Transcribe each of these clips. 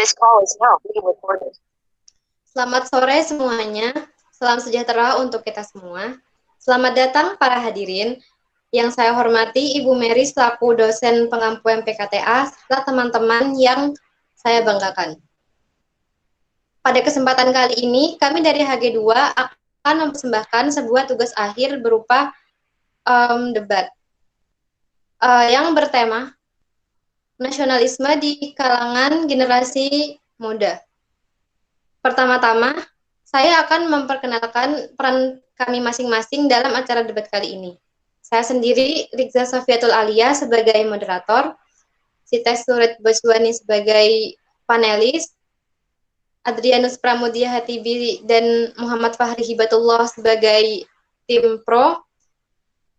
This call is now being recorded. Selamat sore semuanya. Salam sejahtera untuk kita semua. Selamat datang para hadirin. Yang saya hormati Ibu Mary selaku dosen pengampu MPKTA serta teman-teman yang saya banggakan. Pada kesempatan kali ini, kami dari HG2 akan mempersembahkan sebuah tugas akhir berupa debat yang bertema nasionalisme di kalangan generasi muda. Pertama-tama, saya akan memperkenalkan peran kami masing-masing dalam acara debat kali ini. Saya sendiri, Rizza Sofiatul Alia sebagai moderator, Sita Surit Baswani sebagai panelis, Adrianus Pramudia Hatibi dan Muhammad Fahri Hibatullah sebagai tim pro,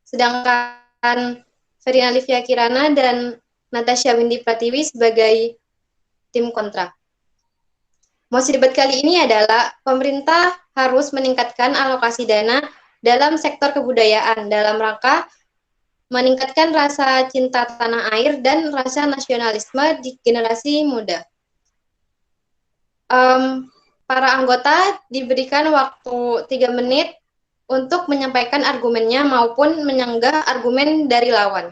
sedangkan Ferina Livia Kirana dan Natasha Windy Pratiwi sebagai tim kontra. Mosi debat kali ini adalah pemerintah harus meningkatkan alokasi dana dalam sektor kebudayaan dalam rangka meningkatkan rasa cinta tanah air dan rasa nasionalisme di generasi muda. Para anggota diberikan waktu 3 menit untuk menyampaikan argumennya maupun menyanggah argumen dari lawan.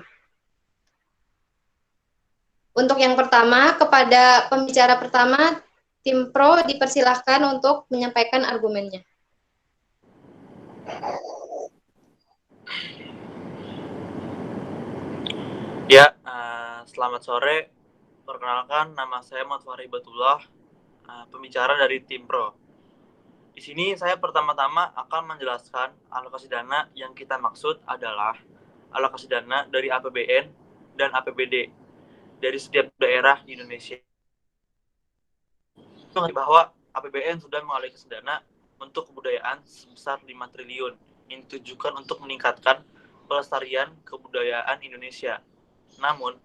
Untuk yang pertama, kepada pembicara pertama, tim pro dipersilahkan untuk menyampaikan argumennya. Ya, selamat sore. Perkenalkan, nama saya Muhammad Fahri Hibatullah, pembicara dari tim pro. Di sini saya pertama-tama akan menjelaskan alokasi dana yang kita maksud adalah alokasi dana dari APBN dan APBD dari setiap daerah di Indonesia. Bahwa APBN sudah mengalokasi dana untuk kebudayaan sebesar 5 triliun yang ditujukan untuk meningkatkan pelestarian kebudayaan Indonesia. Namun,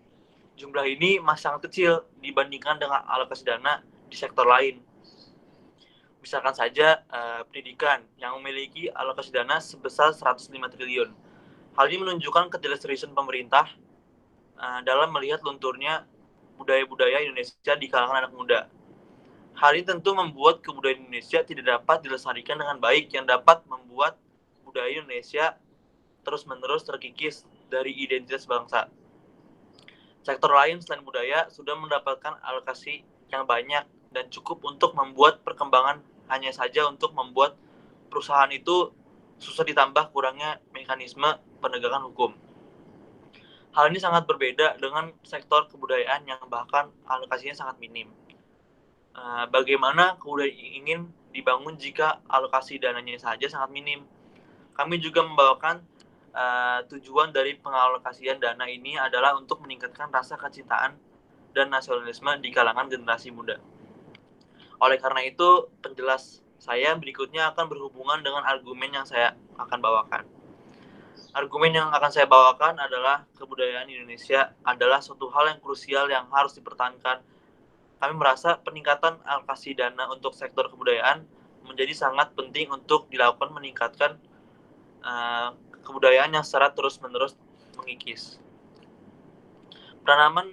jumlah ini masih sangat kecil dibandingkan dengan alokasi dana di sektor lain. Misalkan saja pendidikan yang memiliki alokasi dana sebesar 105 triliun. Hal ini menunjukkan ketidakseriusan pemerintah dalam melihat lunturnya budaya-budaya Indonesia di kalangan anak muda. Hal ini tentu membuat kebudayaan Indonesia tidak dapat dilestarikan dengan baik, yang dapat membuat budaya Indonesia terus-menerus terkikis dari identitas bangsa. Sektor lain selain budaya sudah mendapatkan alokasi yang banyak dan cukup untuk membuat perkembangan, hanya saja untuk membuat perusahaan itu susah ditambah kurangnya mekanisme penegakan hukum. Hal ini sangat berbeda dengan sektor kebudayaan yang bahkan alokasinya sangat minim. Bagaimana kebudayaan ingin dibangun jika alokasi dananya saja sangat minim? Kami juga membawakan tujuan dari pengalokasian dana ini adalah untuk meningkatkan rasa kecintaan dan nasionalisme di kalangan generasi muda. Oleh karena itu, penjelas saya berikutnya akan berhubungan dengan argumen yang saya akan bawakan. Argumen yang akan saya bawakan adalah kebudayaan Indonesia adalah suatu hal yang krusial yang harus dipertahankan. Kami merasa peningkatan alokasi dana untuk sektor kebudayaan menjadi sangat penting untuk dilakukan meningkatkan kebudayaan yang secara terus-menerus mengikis. Penanaman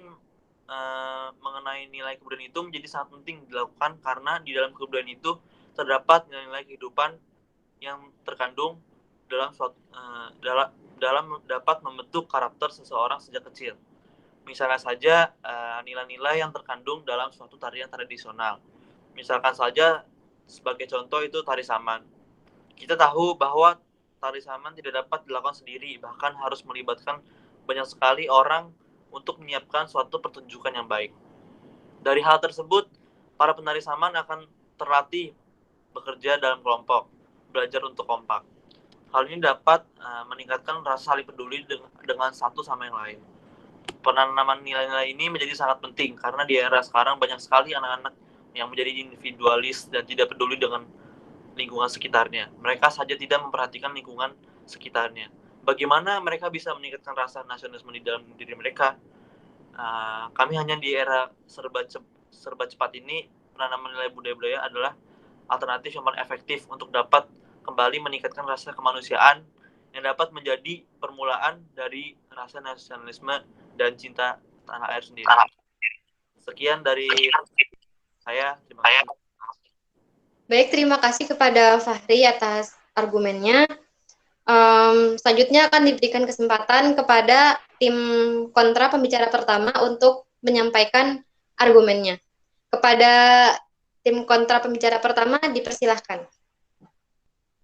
mengenai nilai kebudayaan itu menjadi sangat penting dilakukan karena di dalam kebudayaan itu terdapat nilai-nilai kehidupan yang terkandung dalam dapat membentuk karakter seseorang sejak kecil. Misalnya saja nilai-nilai yang terkandung dalam suatu tarian tradisional. Misalkan saja sebagai contoh itu tari saman. Kita tahu bahwa tari saman tidak dapat dilakukan sendiri, bahkan harus melibatkan banyak sekali orang untuk menyiapkan suatu pertunjukan yang baik. Dari hal tersebut, para penari saman akan terlatih bekerja dalam kelompok, belajar untuk kompak. Hal ini dapat meningkatkan rasa saling peduli dengan satu sama yang lain. Penanaman nilai-nilai ini menjadi sangat penting karena di era sekarang banyak sekali anak-anak yang menjadi individualis dan tidak peduli dengan lingkungan sekitarnya. Mereka saja tidak memperhatikan lingkungan sekitarnya. Bagaimana mereka bisa meningkatkan rasa nasionalisme di dalam diri mereka? Kami hanya di era serba cepat ini, penanaman nilai budaya-budaya adalah alternatif yang paling efektif untuk dapat kembali meningkatkan rasa kemanusiaan yang dapat menjadi permulaan dari rasa nasionalisme dan cinta tanah air sendiri. Sekian dari Terima kasih. Baik, terima kasih kepada Fahri atas argumennya. Selanjutnya akan diberikan kesempatan kepada tim kontra pembicara pertama untuk menyampaikan argumennya. Kepada tim kontra pembicara pertama, dipersilahkan.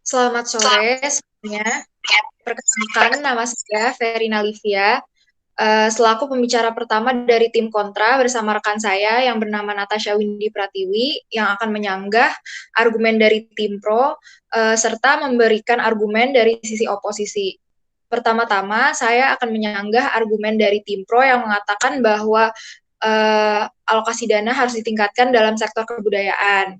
Selamat sore semuanya. Perkenalkan, nama saya Verina Livia. Selaku pembicara pertama dari tim kontra bersama rekan saya yang bernama Natasha Windy Pratiwi yang akan menyanggah argumen dari tim pro serta memberikan argumen dari sisi oposisi. Pertama-tama saya akan menyanggah argumen dari tim pro yang mengatakan bahwa alokasi dana harus ditingkatkan dalam sektor kebudayaan.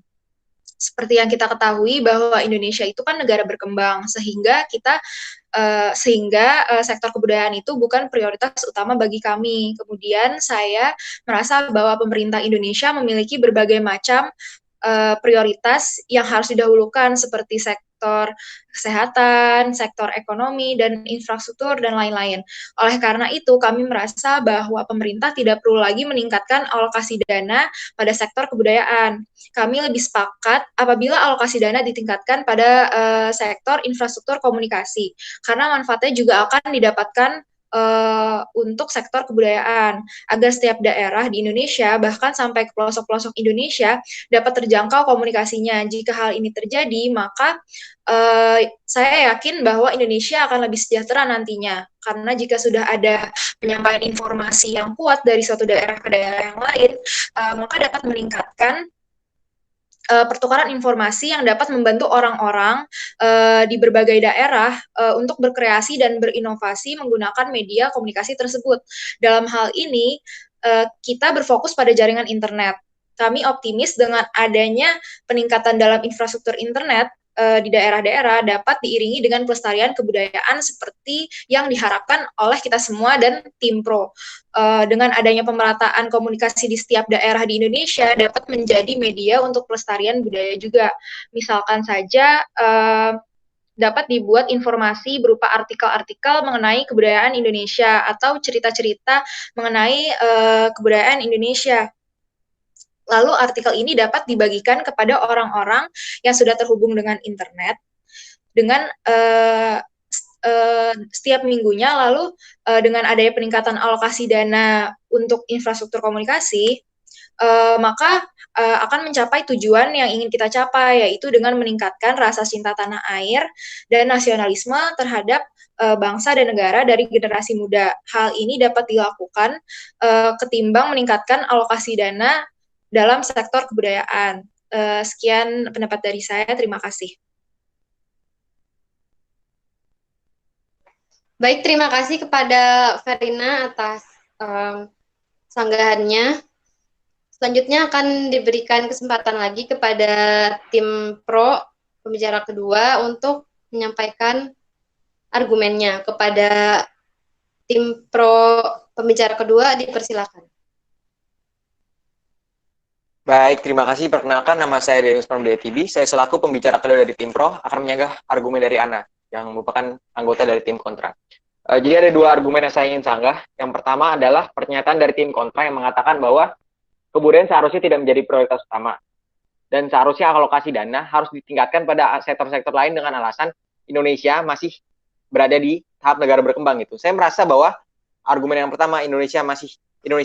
Seperti yang kita ketahui bahwa Indonesia itu kan negara berkembang, sehingga sektor kebudayaan itu bukan prioritas utama bagi kami. Kemudian saya merasa bahwa pemerintah Indonesia memiliki berbagai macam prioritas yang harus didahulukan seperti sektor kesehatan, sektor ekonomi, dan infrastruktur, dan lain-lain. Oleh karena itu, kami merasa bahwa pemerintah tidak perlu lagi meningkatkan alokasi dana pada sektor kebudayaan. Kami lebih sepakat apabila alokasi dana ditingkatkan pada sektor infrastruktur komunikasi, karena manfaatnya juga akan didapatkan untuk sektor kebudayaan, agar setiap daerah di Indonesia, bahkan sampai ke pelosok-pelosok Indonesia, dapat terjangkau komunikasinya. Jika hal ini terjadi, maka saya yakin bahwa Indonesia akan lebih sejahtera nantinya, karena jika sudah ada penyampaian informasi yang kuat dari suatu daerah ke daerah yang lain, maka dapat meningkatkan pertukaran informasi yang dapat membantu orang-orang di berbagai daerah untuk berkreasi dan berinovasi menggunakan media komunikasi tersebut. Dalam hal ini, kita berfokus pada jaringan internet. Kami optimis dengan adanya peningkatan dalam infrastruktur internet di daerah-daerah dapat diiringi dengan pelestarian kebudayaan seperti yang diharapkan oleh kita semua dan tim pro. Dengan adanya pemerataan komunikasi di setiap daerah di Indonesia dapat menjadi media untuk pelestarian budaya juga. Misalkan saja dapat dibuat informasi berupa artikel-artikel mengenai kebudayaan Indonesia atau cerita-cerita mengenai kebudayaan Indonesia. Lalu artikel ini dapat dibagikan kepada orang-orang yang sudah terhubung dengan internet dengan setiap minggunya. Lalu dengan adanya peningkatan alokasi dana untuk infrastruktur komunikasi, maka akan mencapai tujuan yang ingin kita capai, yaitu dengan meningkatkan rasa cinta tanah air dan nasionalisme terhadap bangsa dan negara dari generasi muda. Hal ini dapat dilakukan ketimbang meningkatkan alokasi dana dalam sektor kebudayaan. Sekian pendapat dari saya, terima kasih. Baik, terima kasih kepada Verina atas sanggahannya. Selanjutnya akan diberikan kesempatan lagi kepada tim pro pembicara kedua untuk menyampaikan argumennya. Kepada tim pro pembicara kedua, dipersilakan. Baik, terima kasih. Perkenalkan, nama saya Dennis from DTV. Saya selaku pembicara kedua dari tim pro akan menyanggah argumen dari Ana, yang merupakan anggota dari tim kontra. Jadi ada dua argumen yang saya ingin sanggah. Yang pertama adalah pernyataan dari tim kontra yang mengatakan bahwa kebudayaan seharusnya tidak menjadi prioritas utama. Dan seharusnya alokasi dana harus ditingkatkan pada sektor-sektor lain dengan alasan Indonesia masih berada di tahap negara berkembang gitu. Saya merasa bahwa argumen yang pertama, Indonesia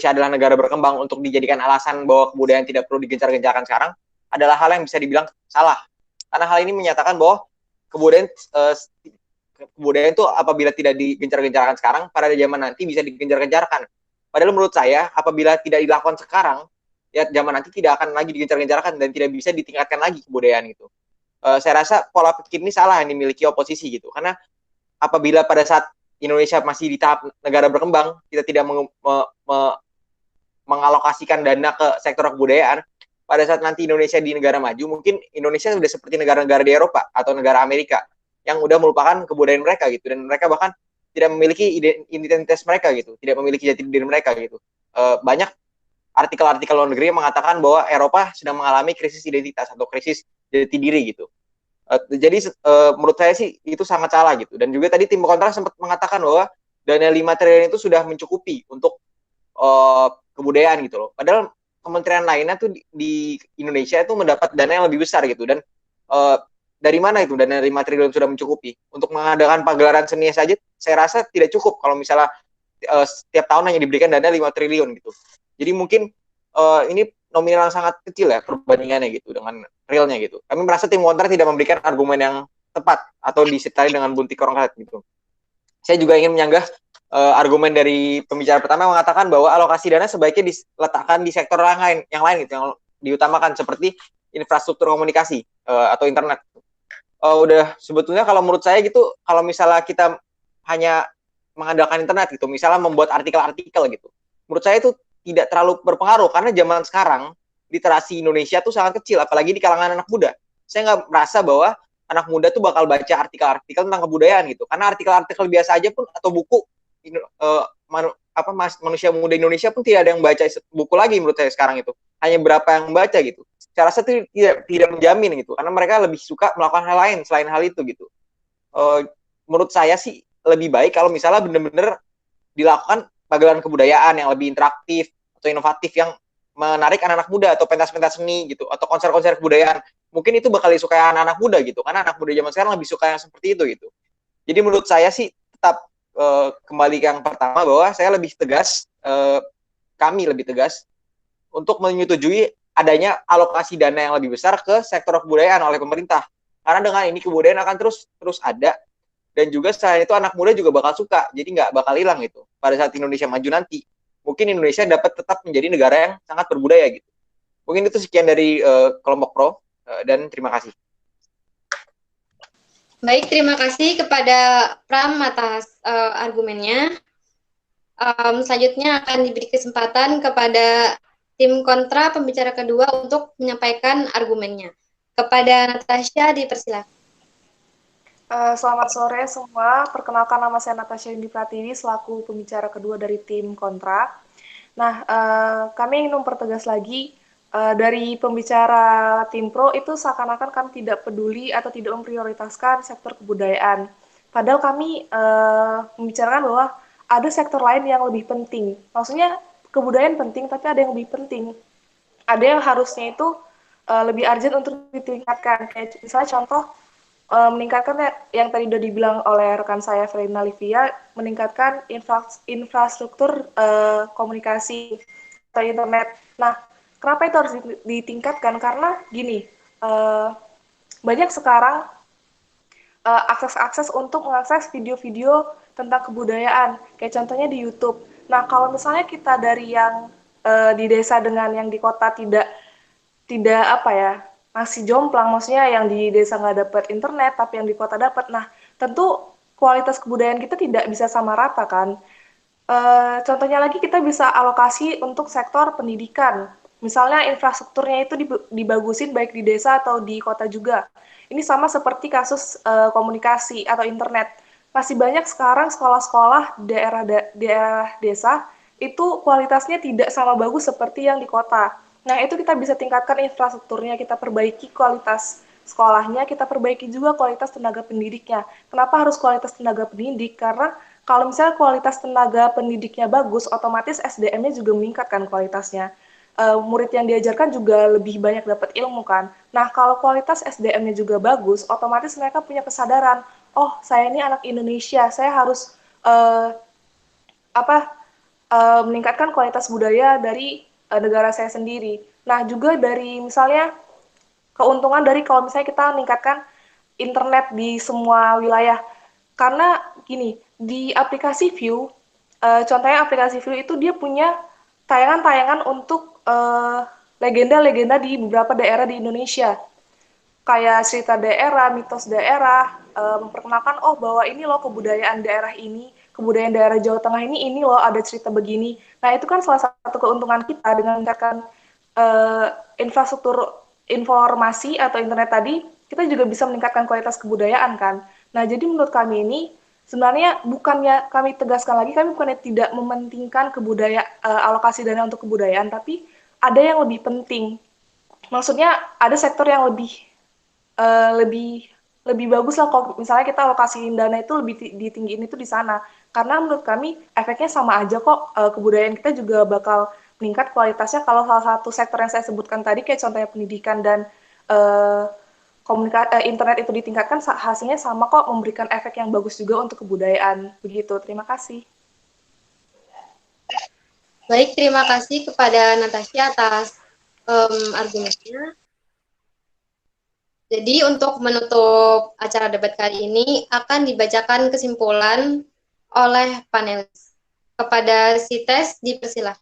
adalah negara berkembang, untuk dijadikan alasan bahwa kebudayaan tidak perlu digencar-gencarkan sekarang adalah hal yang bisa dibilang salah. Karena hal ini menyatakan bahwa kebudayaan itu apabila tidak digencar-gencarkan sekarang, pada zaman nanti bisa digencar-gencarkan. Padahal menurut saya, apabila tidak dilakukan sekarang, ya zaman nanti tidak akan lagi digencar-gencarkan dan tidak bisa ditingkatkan lagi kebudayaan itu. Saya rasa pola pikir ini salah yang dimiliki oposisi gitu. Karena apabila pada saat Indonesia masih di tahap negara berkembang, kita tidak mengalokasikan dana ke sektor kebudayaan, pada saat nanti Indonesia di negara maju, mungkin Indonesia sudah seperti negara-negara di Eropa atau negara Amerika yang udah melupakan kebudayaan mereka gitu, dan mereka bahkan tidak memiliki identitas mereka gitu, tidak memiliki jati diri mereka gitu. Banyak artikel-artikel luar negeri yang mengatakan bahwa Eropa sedang mengalami krisis identitas atau krisis jati diri gitu. Jadi menurut saya sih itu sangat salah gitu. Dan juga tadi tim kontra sempat mengatakan bahwa dana 5 triliun itu sudah mencukupi untuk kebudayaan gitu loh. Padahal kementerian lainnya tuh di Indonesia itu mendapat dana yang lebih besar gitu, dan dari mana itu dana 5 triliun sudah mencukupi untuk mengadakan pagelaran seni saja? Saya rasa tidak cukup kalau misalnya setiap tahun hanya diberikan dana 5 triliun gitu. Jadi mungkin ini nominal yang sangat kecil ya perbandingannya gitu dengan realnya gitu. Kami merasa tim kontra tidak memberikan argumen yang tepat atau disertai dengan bunti korongkat gitu. Saya juga ingin menyanggah argumen dari pembicara pertama yang mengatakan bahwa alokasi dana sebaiknya diletakkan di sektor yang lain gitu, yang diutamakan seperti infrastruktur komunikasi atau internet. Udah sebetulnya kalau menurut saya gitu, kalau misalnya kita hanya mengandalkan internet gitu, misalnya membuat artikel-artikel gitu, menurut saya itu tidak terlalu berpengaruh karena zaman sekarang literasi Indonesia tuh sangat kecil, apalagi di kalangan anak muda. Saya nggak merasa bahwa anak muda tuh bakal baca artikel-artikel tentang kebudayaan gitu, karena artikel-artikel biasa aja pun atau buku manusia muda Indonesia pun tidak ada yang baca buku lagi menurut saya sekarang itu, hanya berapa yang membaca gitu. Saya rasa itu tidak menjamin gitu, karena mereka lebih suka melakukan hal lain selain hal itu gitu. Menurut saya sih lebih baik kalau misalnya benar-benar dilakukan pagelaran kebudayaan yang lebih interaktif atau inovatif yang menarik anak-anak muda atau pentas-pentas seni gitu atau konser-konser kebudayaan. Mungkin itu bakal disukai anak-anak muda gitu, karena anak muda zaman sekarang lebih suka yang seperti itu gitu. Jadi menurut saya sih tetap kembali ke yang pertama bahwa saya lebih tegas, kami lebih tegas untuk menyetujui adanya alokasi dana yang lebih besar ke sektor kebudayaan oleh pemerintah. Karena dengan ini kebudayaan akan terus ada, dan juga selain itu anak muda juga bakal suka, jadi nggak bakal hilang gitu. Pada saat Indonesia maju nanti, mungkin Indonesia dapat tetap menjadi negara yang sangat berbudaya gitu. Mungkin itu sekian dari kelompok pro, dan terima kasih. Baik, terima kasih kepada Pram atas argumennya. Selanjutnya akan diberi kesempatan kepada tim kontra pembicara kedua untuk menyampaikan argumennya. Kepada Natasha dipersilakan. Selamat sore semua. Perkenalkan, nama saya Natasha Indi Pratiwi selaku pembicara kedua dari tim kontra. Nah, kami ingin mempertegas lagi dari pembicara tim pro itu seakan-akan kami tidak peduli atau tidak memprioritaskan sektor kebudayaan. Padahal kami membicarakan bahwa ada sektor lain yang lebih penting. Maksudnya kebudayaan penting, tapi ada yang lebih penting. Ada yang harusnya itu lebih urgent untuk ditingkatkan. Kayak misalnya contoh, meningkatkan yang tadi sudah dibilang oleh rekan saya Felina Livia, meningkatkan infrastruktur komunikasi atau internet. Nah, kenapa itu harus ditingkatkan? Karena gini, banyak sekarang akses untuk mengakses video-video tentang kebudayaan, kayak contohnya di YouTube. Nah, kalau misalnya kita dari yang di desa dengan yang di kota tidak masih jomplang, maksudnya yang di desa nggak dapat internet, tapi yang di kota dapat. Nah, tentu kualitas kebudayaan kita tidak bisa sama rata kan. Contohnya lagi kita bisa alokasi untuk sektor pendidikan. Misalnya infrastrukturnya itu dibagusin baik di desa atau di kota juga. Ini sama seperti kasus komunikasi atau internet. Masih banyak sekarang sekolah-sekolah daerah desa itu kualitasnya tidak sama bagus seperti yang di kota. Nah, itu kita bisa tingkatkan infrastrukturnya, kita perbaiki kualitas sekolahnya, kita perbaiki juga kualitas tenaga pendidiknya. Kenapa harus kualitas tenaga pendidik? Karena kalau misalnya kualitas tenaga pendidiknya bagus, otomatis SDM-nya juga meningkatkan kualitasnya. Murid yang diajarkan juga lebih banyak dapat ilmu kan. Nah, kalau kualitas SDM-nya juga bagus, otomatis mereka punya kesadaran, oh saya ini anak Indonesia, saya harus meningkatkan kualitas budaya dari negara saya sendiri. Nah, juga dari misalnya keuntungan dari kalau misalnya kita meningkatkan internet di semua wilayah. Karena gini, di aplikasi View, contohnya aplikasi View itu dia punya tayangan-tayangan untuk legenda-legenda di beberapa daerah di Indonesia. Kayak cerita daerah, mitos daerah, memperkenalkan, oh bahwa ini loh kebudayaan daerah ini, kebudayaan daerah Jawa Tengah ini loh ada cerita begini. Nah, itu kan salah satu keuntungan kita dengan meningkatkan infrastruktur informasi atau internet tadi, kita juga bisa meningkatkan kualitas kebudayaan kan. Nah, jadi menurut kami ini sebenarnya bukannya kami tegaskan lagi, kami bukannya tidak mementingkan alokasi dana untuk kebudayaan, tapi ada yang lebih penting. Maksudnya ada sektor yang lebih bagus lah kalau misalnya kita alokasiin dana itu lebih ditinggiin itu di sana. Karena menurut kami efeknya sama aja kok, kebudayaan kita juga bakal meningkat kualitasnya kalau salah satu sektor yang saya sebutkan tadi kayak contohnya pendidikan dan internet itu ditingkatkan, hasilnya sama kok, memberikan efek yang bagus juga untuk kebudayaan. Begitu, terima kasih. Baik, terima kasih kepada Natasha atas argumennya. Jadi untuk menutup acara debat kali ini akan dibacakan kesimpulan oleh panelis. Kepada si tes dipersilahkan.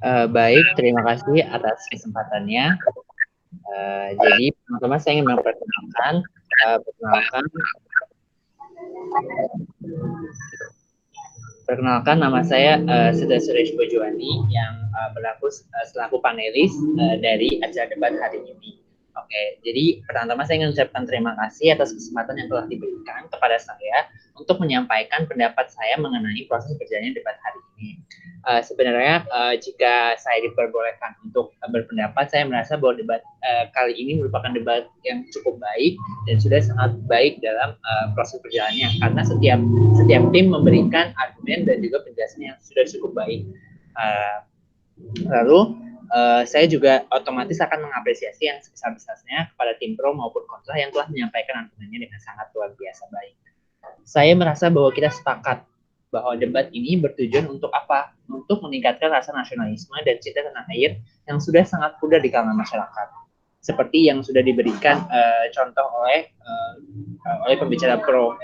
Baik, terima kasih atas kesempatannya. Jadi pertama saya ingin memperkenalkan nama saya Seda Suresh Bojwani yang berlaku selaku panelis dari acara debat hari ini. Oke, jadi pertama saya ingin mengucapkan terima kasih atas kesempatan yang telah diberikan kepada saya untuk menyampaikan pendapat saya mengenai proses berjalannya debat hari ini. Sebenarnya jika saya diperbolehkan untuk berpendapat, saya merasa bahwa debat kali ini merupakan debat yang cukup baik dan sudah sangat baik dalam proses berjalannya, karena setiap tim memberikan argumen dan juga penjelasan yang sudah cukup baik. Lalu saya juga otomatis akan mengapresiasi yang sebesar-besarnya kepada tim pro maupun kontra yang telah menyampaikan argumennya dengan sangat luar biasa baik. Saya merasa bahwa kita sepakat bahwa debat ini bertujuan untuk apa? Untuk meningkatkan rasa nasionalisme dan cinta tanah air yang sudah sangat pudar di kalangan masyarakat. Seperti yang sudah diberikan contoh oleh pembicara pro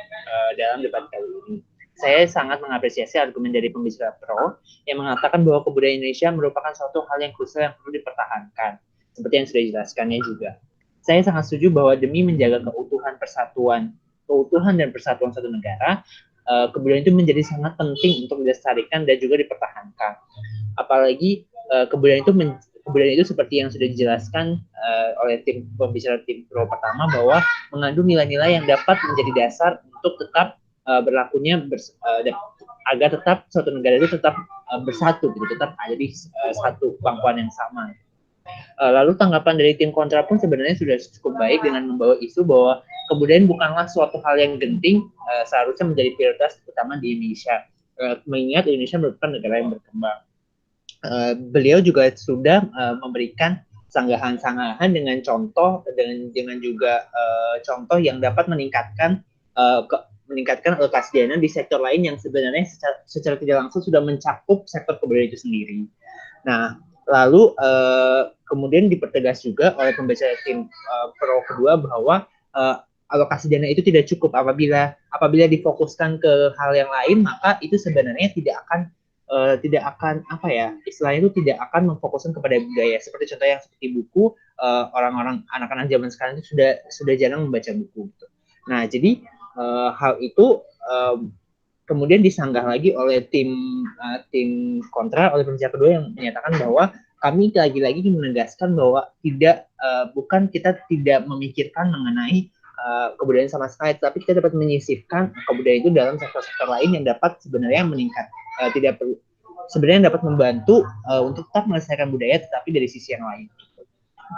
dalam debat kali ini. Saya sangat mengapresiasi argumen dari pembicara pro yang mengatakan bahwa kebudayaan Indonesia merupakan suatu hal yang krusial yang perlu dipertahankan, seperti yang sudah dijelaskannya juga. Saya sangat setuju bahwa demi menjaga keutuhan dan persatuan suatu negara, kebudayaan itu menjadi sangat penting untuk dilestarikan dan juga dipertahankan. Apalagi kebudayaan itu seperti yang sudah dijelaskan oleh pembicara tim pro pertama, bahwa mengandung nilai-nilai yang dapat menjadi dasar untuk tetap berlakunya agar tetap suatu negara itu tetap bersatu, gitu, tetap ada di satu pangkuan yang sama. Lalu tanggapan dari tim kontra pun sebenarnya sudah cukup baik dengan membawa isu bahwa kebudayaan bukanlah suatu hal yang genting, seharusnya menjadi prioritas utama di Indonesia, mengingat Indonesia merupakan negara yang berkembang. Beliau juga sudah memberikan sanggahan-sanggahan dengan contoh dengan juga contoh yang dapat meningkatkan alokasi dana di sektor lain yang sebenarnya secara tidak langsung sudah mencakup sektor kebudayaan itu sendiri. Nah, lalu kemudian dipertegas juga oleh pembicara tim pro kedua bahwa alokasi dana itu tidak cukup. Apabila difokuskan ke hal yang lain, maka itu sebenarnya tidak akan istilahnya itu tidak akan memfokuskan kepada budaya. Seperti contoh yang seperti buku, orang-orang anak-anak zaman sekarang itu sudah jarang membaca buku. Gitu. Nah, jadi hal itu kemudian disanggah lagi oleh tim kontra, oleh pembicara kedua yang menyatakan bahwa kami lagi-lagi menegaskan bahwa bukan kita tidak memikirkan mengenai kebudayaan sama sekali, tapi kita dapat menyisipkan kebudayaan itu dalam sektor-sektor lain yang dapat sebenarnya meningkat, sebenarnya dapat membantu untuk tetap melestarikan budaya, tetapi dari sisi yang lain.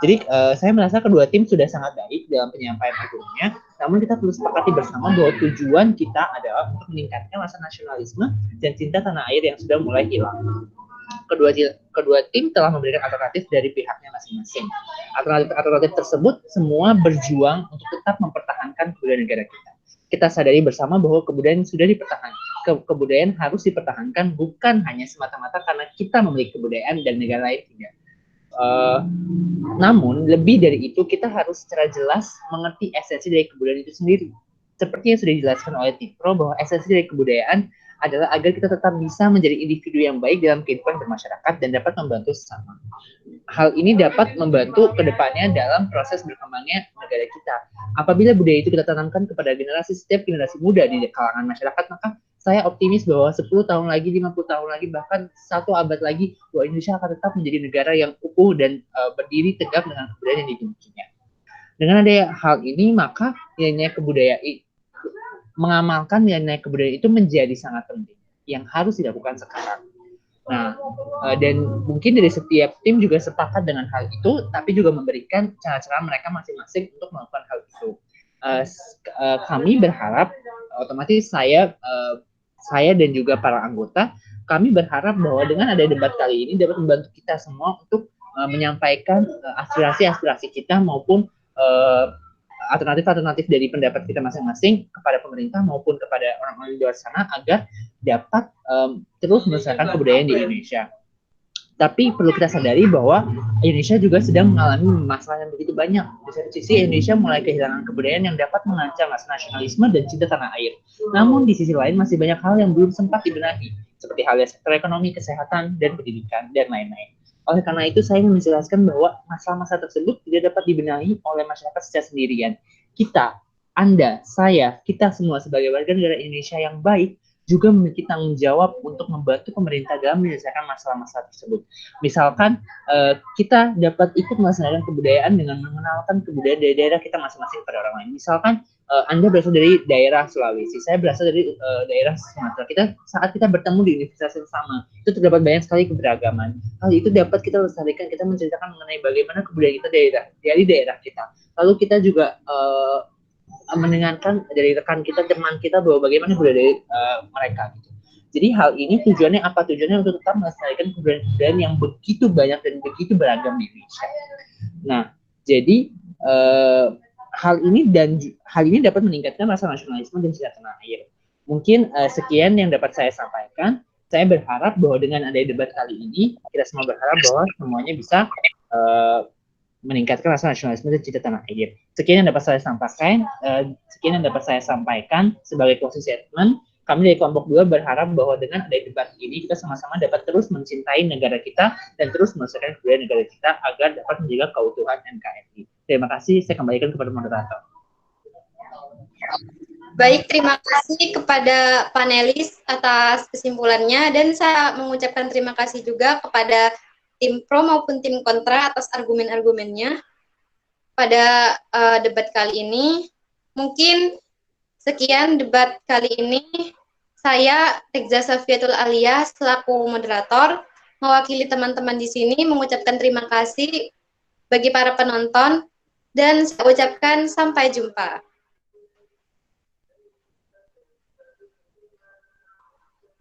Jadi saya merasa kedua tim sudah sangat baik dalam penyampaian argumennya, namun kita perlu sepakati bersama bahwa tujuan kita adalah untuk meningkatkan rasa nasionalisme dan cinta tanah air yang sudah mulai hilang. Kedua tim telah memberikan alternatif dari pihaknya masing-masing. Alternatif tersebut semua berjuang untuk tetap mempertahankan kebudayaan negara kita. Kita sadari bersama bahwa kebudayaan sudah dipertahankan. Kebudayaan harus dipertahankan bukan hanya semata-mata karena kita memiliki kebudayaan dan negara lain tidak. Namun lebih dari itu, kita harus secara jelas mengerti esensi dari kebudayaan itu sendiri. Seperti yang sudah dijelaskan oleh Tipro, bahwa esensi dari kebudayaan adalah agar kita tetap bisa menjadi individu yang baik dalam kehidupan bermasyarakat dan dapat membantu sesama. Hal ini dapat membantu ke depannya dalam proses berkembangnya negara kita. Apabila budaya itu kita tanamkan kepada setiap generasi muda di kalangan masyarakat, maka saya optimis bahwa 10 tahun lagi, 50 tahun lagi, bahkan 1 abad lagi, bahwa Indonesia akan tetap menjadi negara yang utuh dan berdiri tegak dengan kebudayaan yang dimilikinya. Dengan adanya hal ini, maka nilai kebudayaan, mengamalkan nilai kebudayaan itu menjadi sangat penting, yang harus dilakukan sekarang. Nah, dan mungkin dari setiap tim juga sepakat dengan hal itu, tapi juga memberikan cara-cara mereka masing-masing untuk melakukan hal itu. kami berharap otomatis saya dan juga para anggota, kami berharap bahwa dengan ada debat kali ini dapat membantu kita semua untuk menyampaikan aspirasi-aspirasi kita maupun alternatif-alternatif dari pendapat kita masing-masing kepada pemerintah maupun kepada orang-orang di luar sana agar dapat terus melestarikan kebudayaan di Indonesia. Tapi perlu kita sadari bahwa Indonesia juga sedang mengalami masalah yang begitu banyak. Di satu sisi Indonesia mulai kehilangan kebudayaan yang dapat mengancam nasionalisme dan cinta tanah air. Namun di sisi lain masih banyak hal yang belum sempat dibenahi, seperti halnya sektor ekonomi, kesehatan, dan pendidikan, dan lain-lain. Oleh karena itu saya ingin menjelaskan bahwa masalah-masalah tersebut tidak dapat dibenahi oleh masyarakat secara sendirian. Kita, Anda, saya, kita semua sebagai warga negara Indonesia yang baik juga memiliki tanggung jawab untuk membantu pemerintah dalam menyelesaikan masalah-masalah tersebut. Misalkan kita dapat ikut melaksanakan kebudayaan dengan mengenalkan kebudayaan dari daerah kita masing-masing pada orang lain. Misalkan Anda berasal dari daerah Sulawesi, saya berasal dari daerah Sumatera. Saat kita bertemu di universitas yang sama, itu terdapat banyak sekali keberagaman. Hal itu dapat kita lestarikan, kita menceritakan mengenai bagaimana kebudayaan kita dari daerah kita. Lalu kita juga mendengarkan dari rekan kita, teman kita bahwa bagaimana budaya mereka gitu. Jadi hal ini tujuannya apa? Tujuannya untuk tetap melestarikan kebudayaan yang begitu banyak dan begitu beragam di Indonesia. Nah, jadi hal ini dapat meningkatkan rasa nasionalisme dan cinta tanah air. Mungkin sekian yang dapat saya sampaikan. Saya berharap bahwa dengan ada debat kali ini, kita semua berharap bahwa semuanya bisa meningkatkan rasa nasionalisme dan cinta tanah air. Sekian yang dapat saya sampaikan sebagai closing statement. Kami dari kelompok 2 berharap bahwa dengan ada debat ini kita sama-sama dapat terus mencintai negara kita dan terus melestarikan kebudayaan negara kita agar dapat menjaga keutuhan NKRI. Terima kasih, saya kembalikan kepada moderator. Baik, terima kasih kepada panelis atas kesimpulannya dan saya mengucapkan terima kasih juga kepada tim pro maupun tim kontra atas argumen-argumennya pada debat kali ini. Mungkin sekian debat kali ini. Saya, Tegza Safiatul Alia, selaku moderator, mewakili teman-teman di sini mengucapkan terima kasih bagi para penonton dan saya ucapkan sampai jumpa.